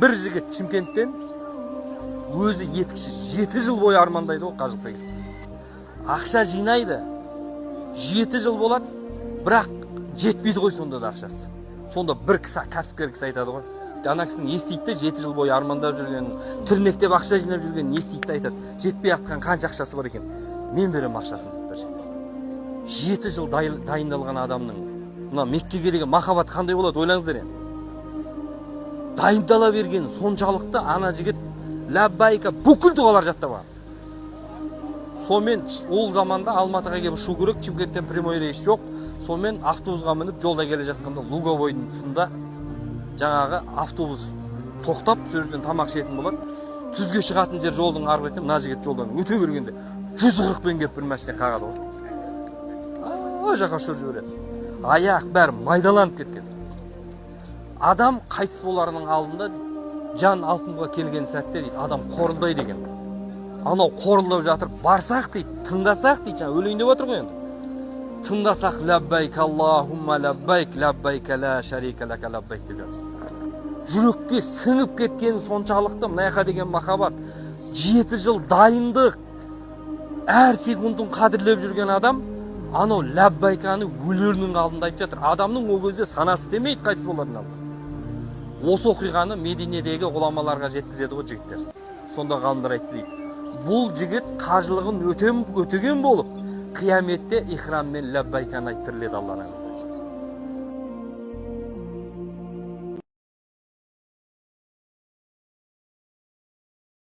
Bir жігіт Чимкенттен өзі етікші 7 жыл бойы армандайды ғой қажылыққа кетіп. Ақша жинайды. 7 жыл болады, бірақ жетпейді ғой сонда да ақшасы. Сонда бір кәсіпкер кісі айтады ғой. Ана кісінің естейді, 7 жыл бойы армандап жүрген, тірнектеп ақша жинап жүрген естейді айтады. Жетпей жатқан қанша ақшасы бар екен? Мен берем ақшасын деп бір жерде. 7 жыл дайындалған адамның мына Меккеге деген махаббат қандай болады ойлаңыздар енді. Дайындала берген соншалықты ана жігіт ләббайка бүкіл дұғалар жаттап алған. Сонымен ол заманда Алматыға келіп ұшу керек, Чимкенттен прямой рейс жоқ. Сонымен автобусқа мініп жолда келе жатқанда Луговойдың тұсында жаңағы автобус тоқтап, сол жерден тамақ ішетін болады. Түзге шығатын жер жолдың арғы бетінде, мына жігіт жолдан өте бергенде 140-пен келіп бір машина қағады ғой. Ой жаққа ұшырып жібереді. Аяқ бәрі майдаланып кеткен. Адам қайтыс боларының алдында жан алқымға келген сәтте дейді, адам қорылдайды екен. Анау қорылдап жатыр, барсақ дейді, тыңдасақ дейді, жаңа өлейін деп отыр ғой енді. Тыңдасақ ләббайк Аллахумма ләббайк, ләббайк ла шарика лака ләббайк деп жатыр. Жүрекке сіңіп кеткен соншалықты мына деген махаббат, 7 жыл дайындық, әр секундын қадірлеп жүрген адам, анау ләббайканы өлерінің алдында айтып жатыр. Адамның ол кезде санасы істемейді қайтыс болардың алдында. Осы оқиғаны Мединедегі ғұламаларға жеткізеді ғой жігіттер. Сонда ғалымдар айтты дейді. Бұл жігіт қажылығын өтеген болып, қияметте ихраммен ләббайканы айттырылады Алланың.